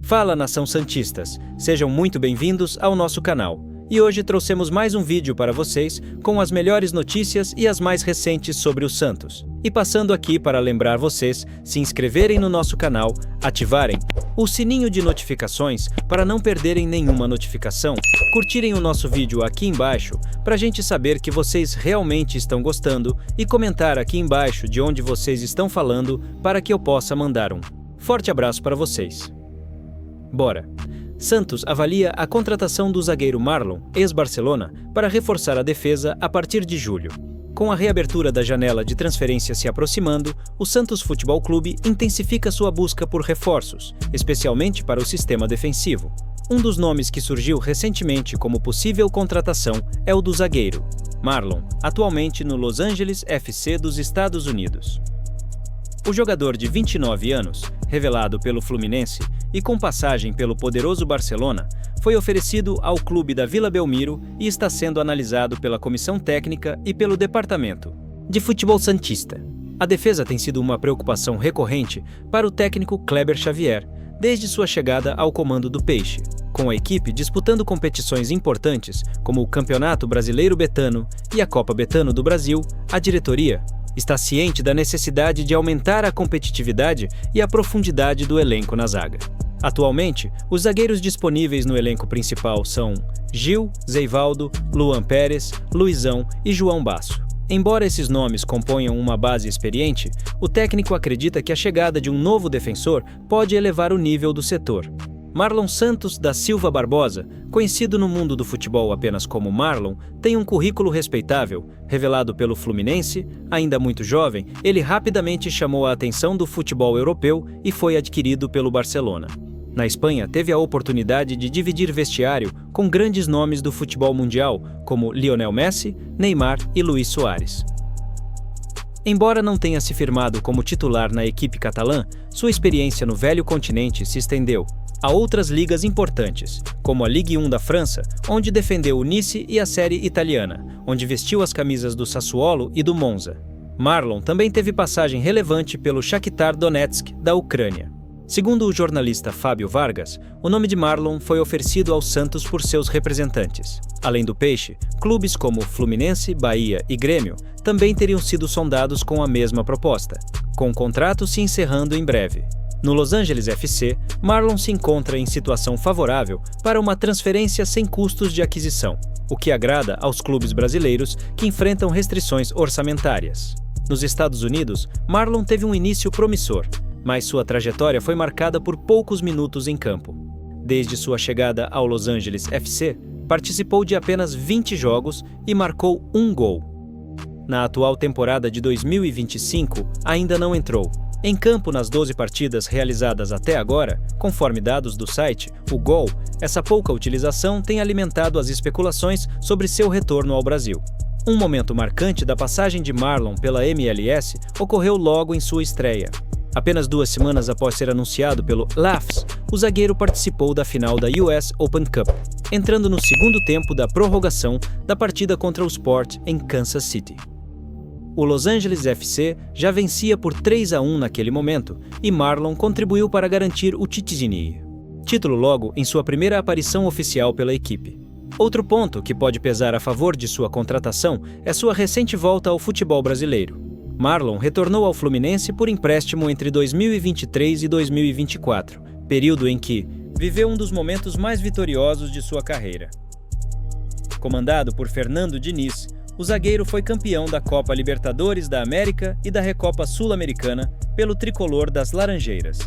Fala, nação santistas! Sejam muito bem-vindos ao nosso canal. E hoje trouxemos mais um vídeo para vocês com as melhores notícias e as mais recentes sobre o Santos. E passando aqui para lembrar vocês se inscreverem no nosso canal, ativarem o sininho de notificações para não perderem nenhuma notificação, curtirem o nosso vídeo aqui embaixo para a gente saber que vocês realmente estão gostando e comentar aqui embaixo de onde vocês estão falando para que eu possa mandar um forte abraço para vocês. Bora! Santos avalia a contratação do zagueiro Marlon, ex-Barcelona, para reforçar a defesa a partir de julho. Com a reabertura da janela de transferência se aproximando, o Santos Futebol Clube intensifica sua busca por reforços, especialmente para o sistema defensivo. Um dos nomes que surgiu recentemente como possível contratação é o do zagueiro Marlon, atualmente no Los Angeles FC dos Estados Unidos. O jogador de 29 anos, revelado pelo Fluminense e com passagem pelo poderoso Barcelona, foi oferecido ao clube da Vila Belmiro e está sendo analisado pela comissão técnica e pelo departamento de futebol santista. A defesa tem sido uma preocupação recorrente para o técnico Kleber Xavier, desde sua chegada ao comando do Peixe. Com a equipe disputando competições importantes como o Campeonato Brasileiro Betano e a Copa Betano do Brasil, a diretoria está ciente da necessidade de aumentar a competitividade e a profundidade do elenco na zaga. Atualmente, os zagueiros disponíveis no elenco principal são Gil, Zeivaldo, Luan Pérez, Luizão e João Basso. Embora esses nomes componham uma base experiente, o técnico acredita que a chegada de um novo defensor pode elevar o nível do setor. Marlon Santos da Silva Barbosa, conhecido no mundo do futebol apenas como Marlon, tem um currículo respeitável. Revelado pelo Fluminense, ainda muito jovem, ele rapidamente chamou a atenção do futebol europeu e foi adquirido pelo Barcelona. Na Espanha, teve a oportunidade de dividir vestiário com grandes nomes do futebol mundial, como Lionel Messi, Neymar e Luis Suárez. Embora não tenha se firmado como titular na equipe catalã, sua experiência no velho continente se estendeu a outras ligas importantes, como a Ligue 1 da França, onde defendeu o Nice, e a Série Italiana, onde vestiu as camisas do Sassuolo e do Monza. Marlon também teve passagem relevante pelo Shakhtar Donetsk da Ucrânia. Segundo o jornalista Fábio Vargas, o nome de Marlon foi oferecido ao Santos por seus representantes. Além do Peixe, clubes como Fluminense, Bahia e Grêmio também teriam sido sondados com a mesma proposta, com o contrato se encerrando em breve. No Los Angeles FC, Marlon se encontra em situação favorável para uma transferência sem custos de aquisição, o que agrada aos clubes brasileiros que enfrentam restrições orçamentárias. Nos Estados Unidos, Marlon teve um início promissor, mas sua trajetória foi marcada por poucos minutos em campo. Desde sua chegada ao Los Angeles FC, participou de apenas 20 jogos e marcou um gol. Na atual temporada de 2025, ainda não entrou. Em campo nas 12 partidas realizadas até agora, conforme dados do site, o GOL, essa pouca utilização tem alimentado as especulações sobre seu retorno ao Brasil. Um momento marcante da passagem de Marlon pela MLS ocorreu logo em sua estreia. Apenas 2 semanas após ser anunciado pelo LAFC, o zagueiro participou da final da US Open Cup, entrando no segundo tempo da prorrogação da partida contra o Sport em Kansas City. O Los Angeles FC já vencia por 3-1 naquele momento e Marlon contribuiu para garantir o título logo em sua primeira aparição oficial pela equipe. Outro ponto que pode pesar a favor de sua contratação é sua recente volta ao futebol brasileiro. Marlon retornou ao Fluminense por empréstimo entre 2023 e 2024, período em que viveu um dos momentos mais vitoriosos de sua carreira. Comandado por Fernando Diniz, o zagueiro foi campeão da Copa Libertadores da América e da Recopa Sul-Americana pelo tricolor das Laranjeiras.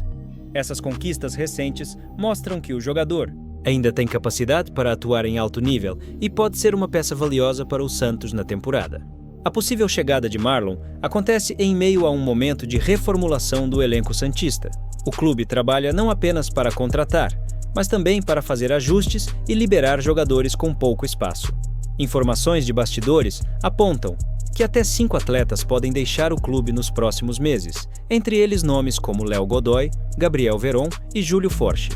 Essas conquistas recentes mostram que o jogador ainda tem capacidade para atuar em alto nível e pode ser uma peça valiosa para o Santos na temporada. A possível chegada de Marlon acontece em meio a um momento de reformulação do elenco santista. O clube trabalha não apenas para contratar, mas também para fazer ajustes e liberar jogadores com pouco espaço. Informações de bastidores apontam que até 5 atletas podem deixar o clube nos próximos meses, entre eles nomes como Léo Godoy, Gabriel Veron e Júlio Forte.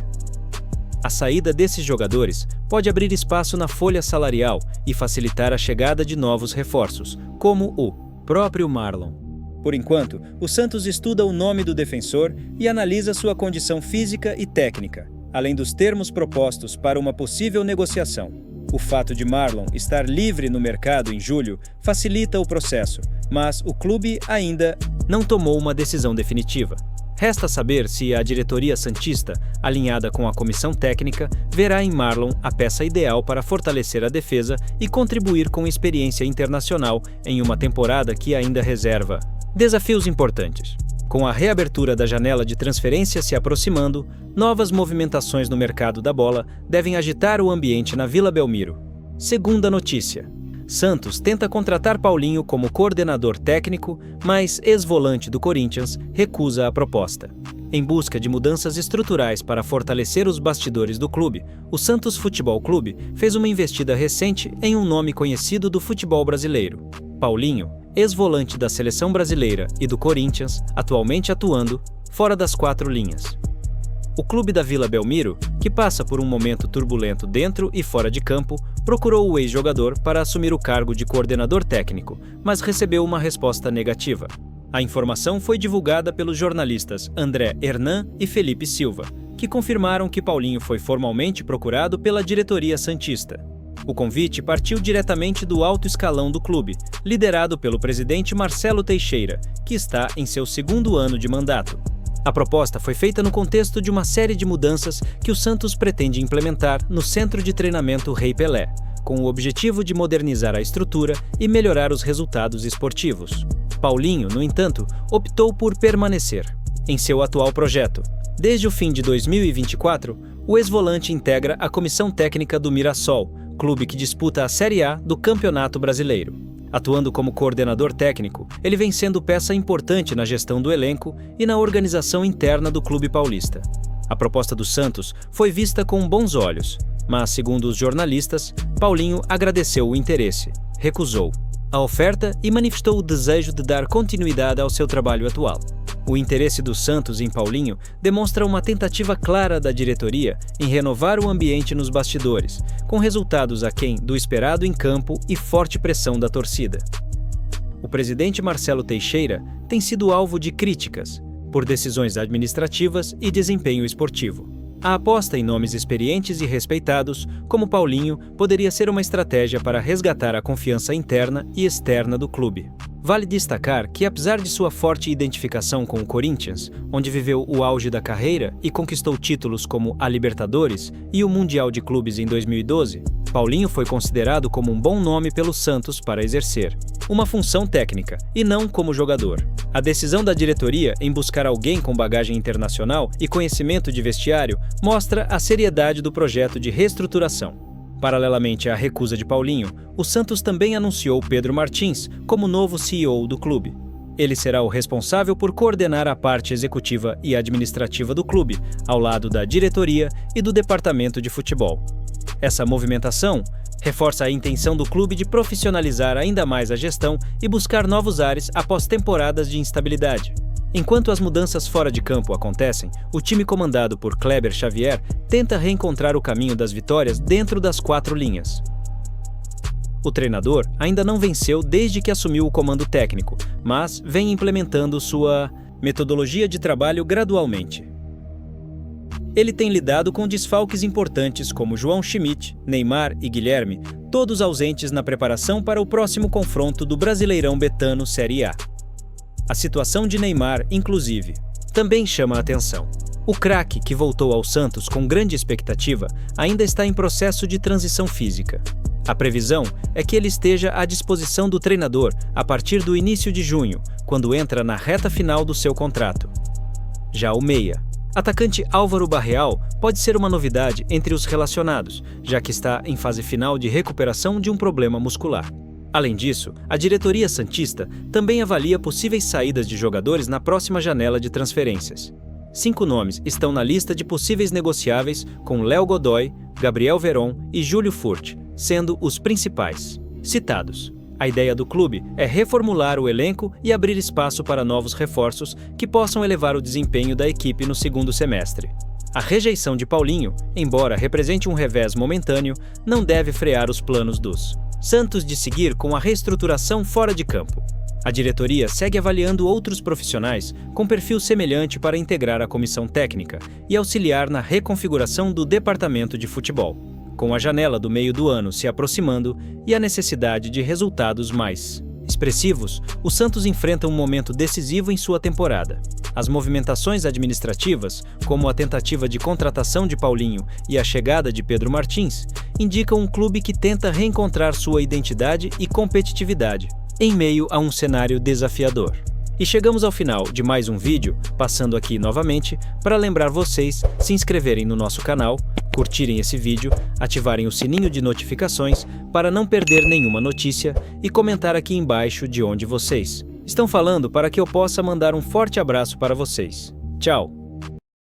A saída desses jogadores pode abrir espaço na folha salarial e facilitar a chegada de novos reforços, como o próprio Marlon. Por enquanto, o Santos estuda o nome do defensor e analisa sua condição física e técnica. além dos termos propostos para uma possível negociação. O fato de Marlon estar livre no mercado em julho facilita o processo, mas o clube ainda não tomou uma decisão definitiva. Resta saber se a diretoria santista, alinhada com a comissão técnica, verá em Marlon a peça ideal para fortalecer a defesa e contribuir com experiência internacional em uma temporada que ainda reserva desafios importantes. Com a reabertura da janela de transferência se aproximando, novas movimentações no mercado da bola devem agitar o ambiente na Vila Belmiro. Segunda notícia: Santos tenta contratar Paulinho como coordenador técnico, mas ex-volante do Corinthians recusa a proposta. Em busca de mudanças estruturais para fortalecer os bastidores do clube, o Santos Futebol Clube fez uma investida recente em um nome conhecido do futebol brasileiro: Paulinho, ex-volante da seleção brasileira e do Corinthians, atualmente atuando fora das quatro linhas. O clube da Vila Belmiro, que passa por um momento turbulento dentro e fora de campo, procurou o ex-jogador para assumir o cargo de coordenador técnico, mas recebeu uma resposta negativa. A informação foi divulgada pelos jornalistas André Hernan e Felipe Silva, que confirmaram que Paulinho foi formalmente procurado pela diretoria santista. O convite partiu diretamente do alto escalão do clube, liderado pelo presidente Marcelo Teixeira, que está em seu segundo ano de mandato. A proposta foi feita no contexto de uma série de mudanças que o Santos pretende implementar no Centro de Treinamento Rei Pelé, com o objetivo de modernizar a estrutura e melhorar os resultados esportivos. Paulinho, no entanto, optou por permanecer em seu atual projeto. Desde o fim de 2024, o ex-volante integra a comissão técnica do Mirassol, clube que disputa a Série A do Campeonato Brasileiro. Atuando como coordenador técnico, ele vem sendo peça importante na gestão do elenco e na organização interna do clube paulista. A proposta do Santos foi vista com bons olhos, mas, segundo os jornalistas, Paulinho agradeceu o interesse, recusou a oferta e manifestou o desejo de dar continuidade ao seu trabalho atual. O interesse do Santos em Paulinho demonstra uma tentativa clara da diretoria em renovar o ambiente nos bastidores, com resultados aquém do esperado em campo e forte pressão da torcida. O presidente Marcelo Teixeira tem sido alvo de críticas por decisões administrativas e desempenho esportivo. A aposta em nomes experientes e respeitados, como Paulinho, poderia ser uma estratégia para resgatar a confiança interna e externa do clube. Vale destacar que, apesar de sua forte identificação com o Corinthians, onde viveu o auge da carreira e conquistou títulos como a Libertadores e o Mundial de Clubes em 2012, Paulinho foi considerado como um bom nome pelo Santos para exercer uma função técnica, e não como jogador. A decisão da diretoria em buscar alguém com bagagem internacional e conhecimento de vestiário mostra a seriedade do projeto de reestruturação. Paralelamente à recusa de Paulinho, o Santos também anunciou Pedro Martins como novo CEO do clube. Ele será o responsável por coordenar a parte executiva e administrativa do clube, ao lado da diretoria e do departamento de futebol. Essa movimentação reforça a intenção do clube de profissionalizar ainda mais a gestão e buscar novos ares após temporadas de instabilidade. Enquanto as mudanças fora de campo acontecem, o time comandado por Kleber Xavier tenta reencontrar o caminho das vitórias dentro das quatro linhas. O treinador ainda não venceu desde que assumiu o comando técnico, mas vem implementando sua metodologia de trabalho gradualmente. Ele tem lidado com desfalques importantes como João Schmidt, Neymar e Guilherme, todos ausentes na preparação para o próximo confronto do Brasileirão Betano Série A. A situação de Neymar, inclusive, também chama a atenção. O craque, que voltou ao Santos com grande expectativa, ainda está em processo de transição física. A previsão é que ele esteja à disposição do treinador a partir do início de junho, quando entra na reta final do seu contrato. Já o meia, atacante Álvaro Barreal, pode ser uma novidade entre os relacionados, já que está em fase final de recuperação de um problema muscular. Além disso, a diretoria santista também avalia possíveis saídas de jogadores na próxima janela de transferências. 5 nomes estão na lista de possíveis negociáveis, com Léo Godoy, Gabriel Veron e Júlio Furt, sendo os principais citados. A ideia do clube é reformular o elenco e abrir espaço para novos reforços que possam elevar o desempenho da equipe no segundo semestre. A rejeição de Paulinho, embora represente um revés momentâneo, não deve frear os planos dos Santos de seguir com a reestruturação fora de campo. A diretoria segue avaliando outros profissionais com perfil semelhante para integrar a comissão técnica e auxiliar na reconfiguração do departamento de futebol, com a janela do meio do ano se aproximando e a necessidade de resultados mais expressivos. O Santos enfrenta um momento decisivo em sua temporada. As movimentações administrativas, como a tentativa de contratação de Paulinho e a chegada de Pedro Martins, indicam um clube que tenta reencontrar sua identidade e competitividade, em meio a um cenário desafiador. E chegamos ao final de mais um vídeo, passando aqui novamente para lembrar vocês se inscreverem no nosso canal, curtirem esse vídeo, ativarem o sininho de notificações para não perder nenhuma notícia e comentar aqui embaixo de onde vocês estão falando para que eu possa mandar um forte abraço para vocês. Tchau!